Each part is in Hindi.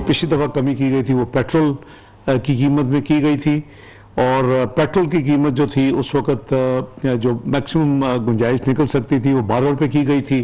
पिछली दफ़ा कमी की गई थी वो पेट्रोल की कीमत में की गई थी, और पेट्रोल की कीमत जो थी उस वक़्त जो मैक्सिमम गुंजाइश निकल सकती थी वो 12 रुपये की गई थी।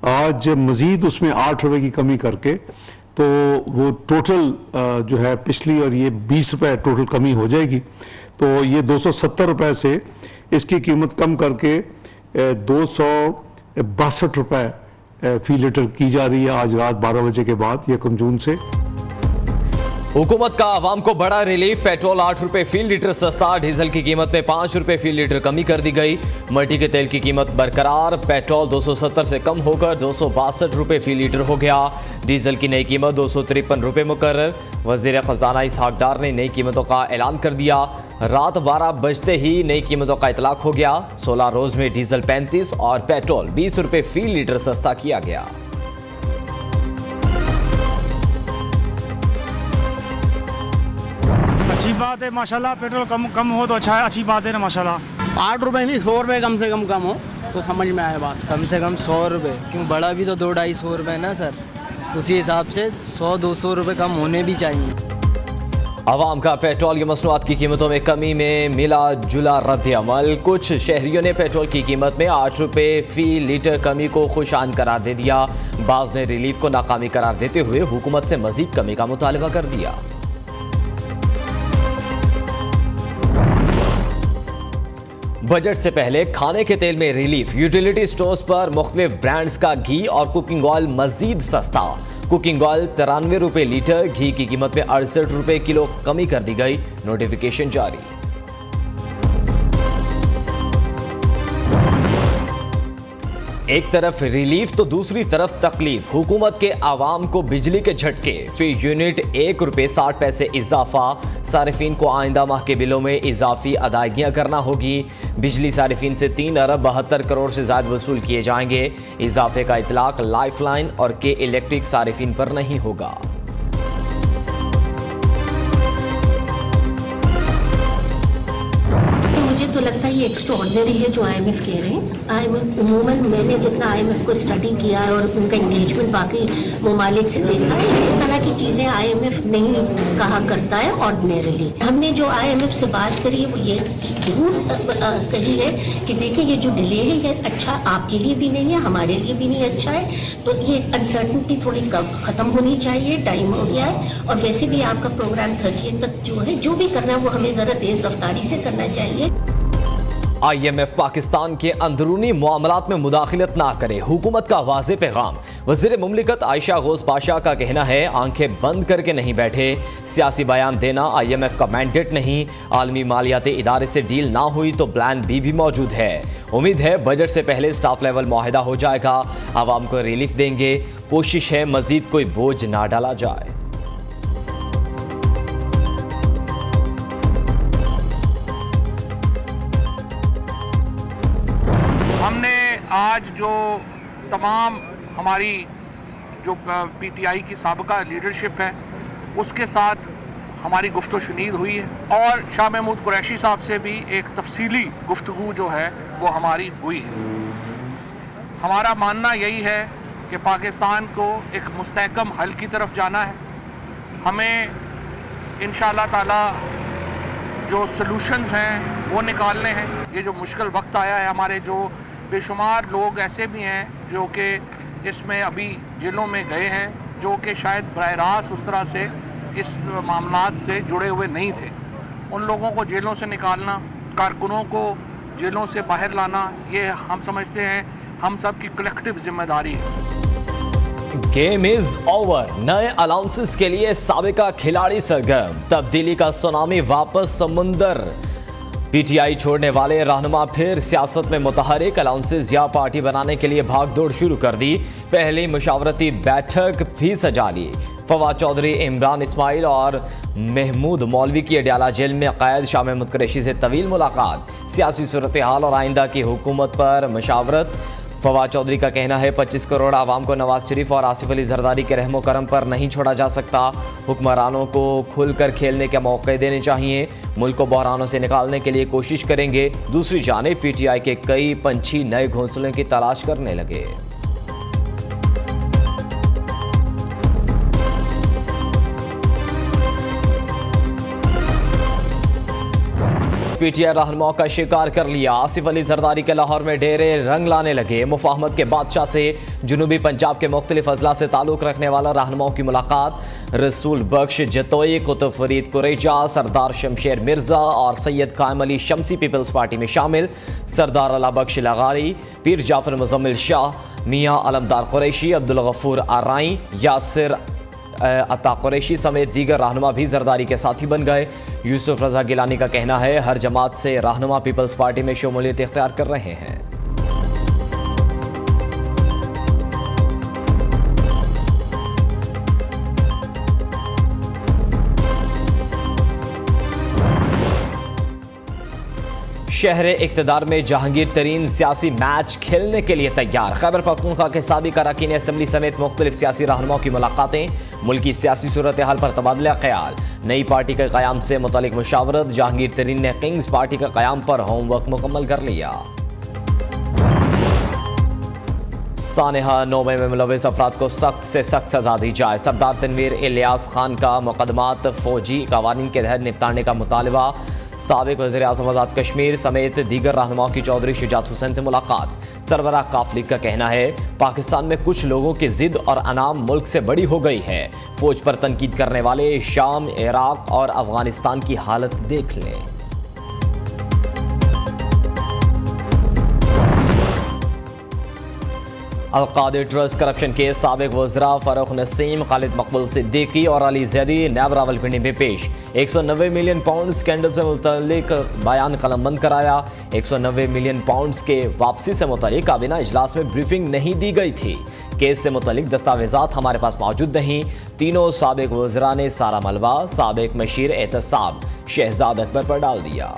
आज मज़ीद उसमें 8 रुपये की कमी करके तो वो टोटल जो है पिछली और ये 20 रुपये टोटल कमी हो जाएगी। तो ये 270 रुपये से इसकी कीमत कम करके 262 रुपये फ़ी लीटर की जा रही है आज रात 12 बजे के बाद 1 जून से। हुकूमत का आवाम को बड़ा रिलीफ। पेट्रोल 8 रुपए फी लीटर सस्ता, डीजल की कीमत में 5 रुपए फी लीटर कमी कर दी गई। मट्टी के तेल की कीमत बरकरार, पेट्रोल 270 से कम होकर 262 रुपए फी लीटर हो गया। डीजल की नई कीमत 253 रुपए मुकर्रर। वजीर खजाना इसहाक डार ने नई कीमतों का ऐलान कर दिया। रात 12 बजते ही नई कीमतों का इतलाक हो गया। 16 रोज में डीजल 35 और पेट्रोल 20 रुपए फी लीटर सस्ता किया गया। अच्छी बात है माशाल्लाह, पेट्रोल कम हो तो अच्छा है, अच्छी बात है ना माशाल्लाह। 8 रुपए नहीं 100 रुपए कम से कम हो तो समझ में आए बात। कम से कम 100 रुपये, क्यों बढ़ा भी तो 200-250 रुपये ना सर, उसी हिसाब से 100-200 रुपये कम होने भी चाहिए। आवाम का पेट्रोल की मसनूआत की कीमतों में कमी में मिला जुला रद्द अमल। कुछ शहरियों ने पेट्रोल की कीमत में 8 रुपये फी लीटर कमी को खुशान करार दे दिया। बाज़ ने रिलीफ को नाकामी करार देते हुए हुकूमत से मजीद कमी का मुतालबा कर दिया। बजट से पहले खाने के तेल में रिलीफ। यूटिलिटी स्टोर्स पर मुख्तलिफ ब्रांड्स का घी और कुकिंग ऑयल मजीद सस्ता। कुकिंग ऑयल 93 रुपये लीटर, घी की कीमत में 68 रुपये किलो कमी कर दी गई। नोटिफिकेशन जारी। एक तरफ रिलीफ तो दूसरी तरफ तकलीफ। हुकूमत के आवाम को बिजली के झटके, फिर यूनिट 1 रुपये 60 पैसे इजाफा। सारिफीन को आइंदा माह के बिलों में इजाफी अदायगियां करना होगी। बिजली सारिफीन से 3 अरब 72 करोड़ से ज्यादा वसूल किए जाएंगे। इजाफे का इतलाक लाइफलाइन और के इलेक्ट्रिक सारिफीन पर नहीं होगा। मुझे तो लगता है ये एक्स्ट्राऑर्डिनरी है जो आईएमएफ कह रहे हैं। आईएमएफ उमूमन मैंने जितना आईएमएफ को स्टडी किया है और उनका इंगेजमेंट बाकी ममालिक से देखा है, इस तरह की चीज़ें आईएमएफ नहीं कहा करता है ऑर्डिनरीली। हमने जो आईएमएफ से बात करी है वो ये ज़रूर कही है कि देखिए ये जो डिले है ये अच्छा आपके लिए भी नहीं है, हमारे लिए भी नहीं अच्छा है। तो ये अनसर्टनिटी थोड़ी कम ख़त्म होनी चाहिए, टाइम हो गया है। और वैसे भी आपका प्रोग्राम 30 तक जो है जो भी करना है वो हमें ज़रा तेज़ रफ्तारी से करना चाहिए। IMF पाकिस्तान के अंदरूनी मामलात में मुदाखिलत ना करे, हुकूमत का वाज़े पैगाम। वज़ीर मुमलिकत आयशा गौस पाशा का कहना है आंखें बंद करके नहीं बैठे। सियासी बयान देना IMF का मैंडेट नहीं। आलमी मालियाती इदारे से डील ना हुई तो प्लान बी भी मौजूद है। उम्मीद है बजट से पहले स्टाफ लेवल मुआहिदा हो जाएगा। आवाम को रिलीफ देंगे। कोशिश है मजीद कोई बोझ ना डाला जाए। हमने आज जो तमाम हमारी जो PTI की साबिका लीडरशिप है उसके साथ हमारी गुफ्तगू शुनीद हुई है और शाह महमूद कुरैशी साहब से भी एक तफसीली गुफ्तगू जो है वो हमारी हुई है। हमारा मानना यही है कि पाकिस्तान को एक मुस्तहकम हल की तरफ जाना है। हमें इंशाअल्लाह ताला जो सलूशंस हैं वो निकालने हैं। ये जो मुश्किल वक्त आया है, हमारे जो बेशुमार लोग ऐसे भी हैं जो कि इसमें अभी जेलों में गए हैं, जो कि शायद बराह रास्त उस तरह से इस मामलात से जुड़े हुए नहीं थे। उन लोगों को जेलों से निकालना, कारकुनों को जेलों से बाहर लाना, ये हम समझते हैं हम सब की कलेक्टिव जिम्मेदारी है। Game is over. नए अलाउंसेस के लिए साबिका खिलाड़ी सरगर्म। तब्दीली का सुनामी वापस समुंदर। PTI छोड़ने वाले रहनुमा फिर सियासत में मुतहरिक। अलाउंसेस या पार्टी बनाने के लिए भागदौड़ शुरू कर दी। पहली मुशावरती बैठक भी सजा ली। फवाद चौधरी, इमरान इस्माइल और महमूद मौलवी की अडयाला जेल में कैद। शाह महमूद कुरैशी से तवील मुलाकात। सियासी सूरत हाल और आइंदा की हुकूमत पर मशावरत। फवाद चौधरी का कहना है 25 करोड़ आवाम को नवाज शरीफ और आसिफ अली जरदारी के रहमो करम पर नहीं छोड़ा जा सकता। हुक्मरानों को खुलकर खेलने के मौके देने चाहिए। मुल्क को बहरानों से निकालने के लिए कोशिश करेंगे। दूसरी जानिब PTI के कई पंछी नए घोंसलों की तलाश करने लगे। पीटीआई रहनुमाओं का शिकार कर लिया। आसिफ अली जरदारी के लाहौर में डेरे रंग लाने लगे। मुफाहमत के बादशाह से जुनूबी पंजाब के मुख्तलिफ अजला से ताल्लुक रखने वाला रहनुमाओं की मुलाकात। रसूल बख्श जतोई, कुतुब फरीद कुरैजा, सरदार शमशेर मिर्जा और सैयद कायम अली शमसी पीपल्स पार्टी में शामिल। सरदार अला बख्श लगारी, पीर जाफर मुजम्मिल शाह, मियाँ अलमदार कुरैशी, अब्दुल गफूर आराई, यासिर अता कुरैशी समेत दीगर रहनुमा भी जरदारी के साथी बन गए। यूसुफ रजा गिलानी का कहना है हर जमात से रहनुमा पीपल्स पार्टी में शमूलियत इख्तियार कर रहे हैं। शहर इक्तदार में जहांगीर तरीन सियासी मैच खेलने के लिए तैयार। खैबर पख्तूनख्वा के साबिक अरकान असम्बली समेत मुख्तलिफ सियासी रहनुमाओं की मुलाकातें। मुल्की सियासी सूरत हाल पर तबादला ख्याल। नई पार्टी के क़याम से मुतालिक मुशावरत। जहांगीर तरीन ने किंग्स पार्टी के क़याम पर होमवर्क मुकम्मल कर लिया। सानेहा नोमे में मुलविस अफराद को सख्त से सख्त सजा दी जाए। सरदार तनवीर इलियास खान का मुकदमात फौजी कवानीन के तहत निपटाने का मुतालबा। साबिक वज़ीर आज़म आज़ाद कश्मीर समेत दीगर रहनुमाओं की चौधरी शुजात हुसैन से मुलाकात। सरबराह काफ लीग का कहना है पाकिस्तान में कुछ लोगों की जिद और अनाम मुल्क से बड़ी हो गई है। फौज पर तनकीद करने वाले शाम, इराक और अफगानिस्तान की हालत देख लें। Al-Qadir trust corruption case. साबिक वज़रा फ़ारूक नसीम, खालिद मकबूल सिद्दीकी और अली जैदी नैब रावलपिंडी में पेश। 190 मिलियन पाउंड स्कैंडल से मुतल्लिक बयान कलमबंद कराया। 190 मिलियन पाउंड के वापसी से मुतल्लिक काबीना इजलास में ब्रीफिंग नहीं दी गई थी। केस से मुतल्लिक दस्तावेजात हमारे पास मौजूद नहीं। तीनों साबिक वज़रा ने सारा मलबा साबिक मशीर एहतसाब शहजाद अकबर पर डाल दिया।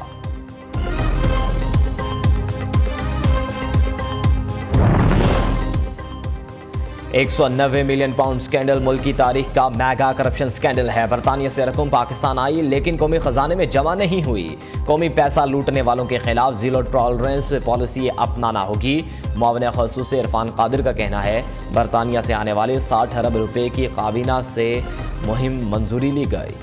$190 मिलियन स्कैंडल मुल्क की तारीख का मेगा करप्शन स्कैंडल है। बरतानिया से रकम पाकिस्तान आई लेकिन कौमी खजाने में जमा नहीं हुई। कौमी पैसा लूटने वालों के खिलाफ जीरो टॉलरेंस पॉलिसी अपनाना होगी। मुआविन खसूस इरफान कादिर का कहना है बरतानिया से आने वाले 60 अरब रुपए की काबीना से मुहिम मंजूरी ली गई।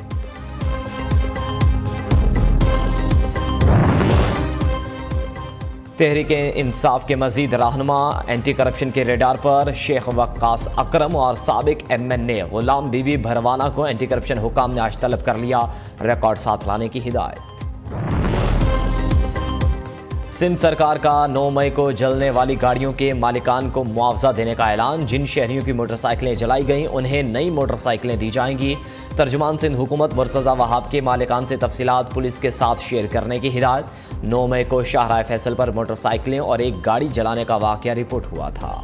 तहरीक इंसाफ के मजीद रहनुमा एंटी करप्शन के रेडार पर। शेख वक्कास अकरम और साबिक MNA गुलाम बीबी भरवाना को एंटी करप्शन हुकाम ने आज तलब कर लिया। रिकॉर्ड साथ लाने की हिदायत। सिंध सरकार का 9 मई को जलने वाली गाड़ियों के मालिकान को मुआवजा देने का ऐलान। जिन शहरियों की मोटरसाइकिलें जलाई गईं उन्हें नई मोटरसाइकिलें दी जाएंगी। तर्जुमान सिंध हुकूमत मुर्तज़ा वहाब के मालिकान से तफसीलात पुलिस के साथ शेयर करने की हिदायत। 9 मई को शाहराह फैसल पर मोटरसाइकिलें और एक गाड़ी जलाने का वाक़या रिपोर्ट हुआ था।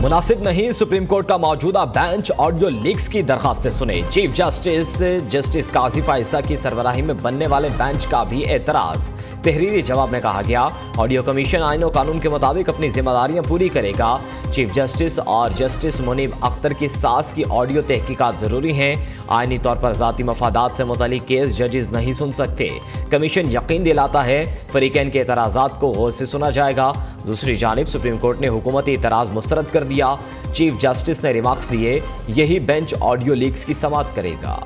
मुनासिब नहीं, सुप्रीम कोर्ट का मौजूदा बेंच ऑडियो लीक्स की दरखास्त से सुने। चीफ जस्टिस काज़ी ईसा की सरबराही में बनने वाले बेंच का भी एतराज। तहरीरी जवाब में कहा गया ऑडियो कमीशन आईन और कानून के मुताबिक अपनी जिम्मेदारियां पूरी करेगा। चीफ जस्टिस और जस्टिस मुनीब अख्तर की सास की ऑडियो तहकीकात जरूरी हैं। आईनी तौर पर ज़ाती मफादात से मुतालिक केस जजेस नहीं सुन सकते। कमीशन यकीन दिलाता है फरीकैन के एतराज़ात को गौर से सुना जाएगा। दूसरी जानिब सुप्रीम कोर्ट ने हुकूमती एतराज़ मुस्तरद कर दिया। चीफ जस्टिस ने रिमार्क्स दिए यही बेंच ऑडियो लीक्स की समाअत करेगा।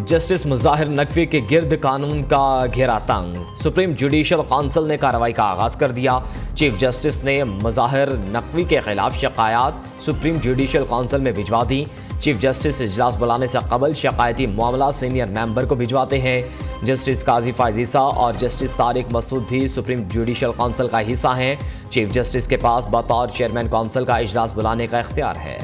जस्टिस मुजाहिर नकवी के गिर्द कानून का घेरा तंग। सुप्रीम जुडिशल काउंसिल ने कार्रवाई का आगाज कर दिया। चीफ जस्टिस ने मुजाहिर नकवी के खिलाफ शिकायत सुप्रीम जुडिशल काउंसिल में भिजवा दी। चीफ जस्टिस इजलास बुलाने से कबल शिकायती मामला सीनियर मेंबर को भिजवाते हैं। जस्टिस काजी फायजीसा और जस्टिस तारिक मसूद भी सुप्रीम जुडिशल काउंसिल का हिस्सा हैं। चीफ जस्टिस के पास बतौर चेयरमैन काउंसिल का इजलास बुलाने का इख्तियार है।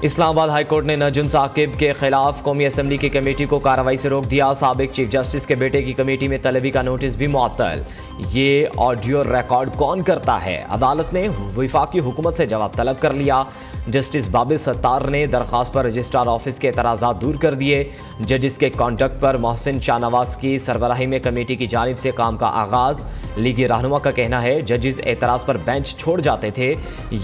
इस्लामाबाद हाई कोर्ट ने नजम साकिब के खिलाफ कौमी असम्बली की कमेटी को कार्रवाई से रोक दिया। साबिक चीफ जस्टिस के बेटे की कमेटी में तलबी का नोटिस भी मुअत्तल। ये ऑडियो रिकॉर्ड कौन करता है? अदालत ने वफाकी हुकूमत से जवाब तलब कर लिया। जस्टिस बाबिल सत्तार ने दरख्वास्त पर रजिस्ट्रार ऑफिस के एतराज़ात दूर कर दिए। जजिस के कॉन्डक्ट पर मोहसिन शाहनवाज की सरबराही में कमेटी की जानिब से काम का आगाज़। लीगी रहनुमा का कहना है जजिस एतराज़ पर बेंच छोड़ जाते थे।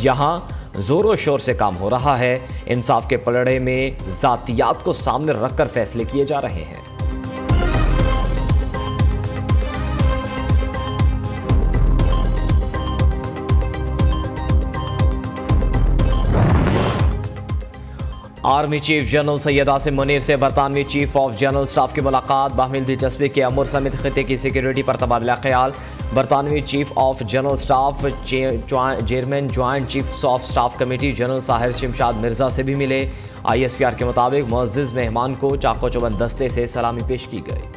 यहाँ जोरों शोर से काम हो रहा है। इंसाफ के पलड़े में जातियात को सामने रखकर फैसले किए जा रहे हैं। Army chief general Syed Asim Munir से बरतानवी चीफ ऑफ जनरल स्टाफ की मुलाकात। बाहमिल दिलचस्पी के अमूर समेत खिते की सिक्योरिटी पर तबादला ख्याल। बरतानवी chief of general staff chairman joint chiefs of staff committee general Sahir Shamshad Mirza से भी मिले। ISPR के मुताबिक मुअज़्ज़िज़ मेहमान को चाको चौबंद दस्ते से सलामी पेश की गई।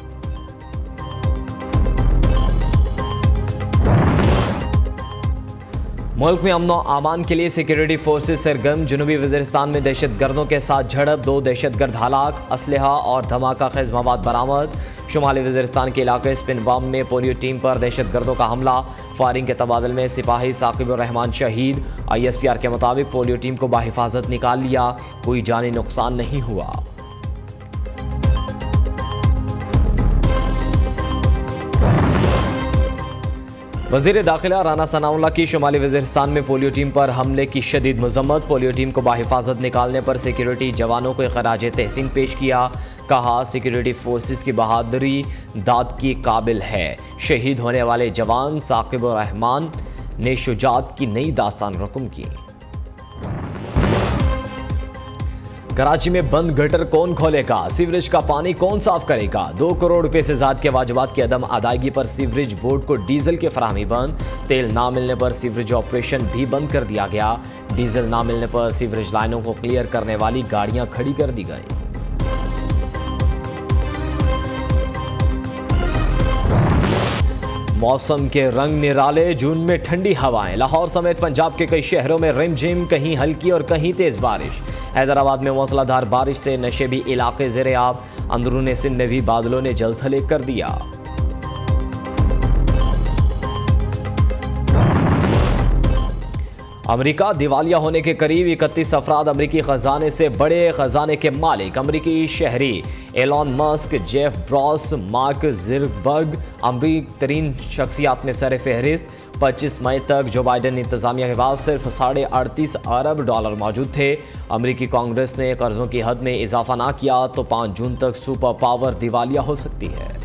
मुल्क में अमन और अमान के लिए सिक्योरिटी फोर्सेस सरगर्म। जनूबी वज़ीरिस्तान में दहशतगर्दों के साथ झड़प, 2 दहशतगर्द हलाक, असलहा और धमाका खेज मवाद बरामद। शुमाली वज़ीरिस्तान के इलाके स्पिनवाम में पोलियो टीम पर दहशतगर्दों का हमला, फायरिंग के तबादले में सिपाही साकिबुर रहमान शहीद। ISPR के मुताबिक पोलियो टीम को बाहिफाजत निकाल लिया, कोई जानी नुकसान नहीं हुआ। वज़ीर दाखिला राना सनाउल्लाह की शुमाली वज़ीरिस्तान में पोलियो टीम पर हमले की शदीद मजम्मत। पोलियो टीम को बाहिफाजत निकालने पर सिक्योरिटी जवानों को खराज तहसीन पेश किया। कहा, सिक्योरिटी फोर्सेस की बहादुरी दाद की काबिल है। शहीद होने वाले जवान साकिबुर रहमान ने शुजात की नई दास्तान रकम की। कराची में बंद गटर कौन खोलेगा? सीवरेज का पानी कौन साफ करेगा? 2 करोड़ रुपए से ज्यादा के वाजिबात की अदम अदायगी पर सीवरेज बोर्ड को डीजल की फराहमी बंद। तेल ना मिलने पर सीवरेज ऑपरेशन भी बंद कर दिया गया। डीजल ना मिलने पर सीवरेज लाइनों को क्लियर करने वाली गाड़ियां खड़ी कर दी गई। मौसम के रंग निराले, जून में ठंडी हवाएं। लाहौर समेत पंजाब के कई शहरों में रिमझिम, कहीं हल्की और कहीं तेज बारिश। हैदराबाद में मूसलाधार बारिश से नशेबी इलाके ज़ेरे-आब। अंदरूनी सिंध में भी बादलों ने जलथले कर दिया। अमेरिका दिवालिया होने के करीब, 31 अफराद अमेरिकी खजाने से बड़े खजाने के मालिक। अमेरिकी शहरी Elon Musk, Jeff Bros, mark Zuckerberg अमरीकी तरीन शख्सियात में सर फहरिस्त। 25 मई तक जो बाइडन इंतजामिया के पास सिर्फ $38.5 अरब मौजूद थे। अमेरिकी कांग्रेस ने कर्जों की हद में इजाफा ना किया तो 5 जून तक सुपर पावर दिवालिया हो सकती है।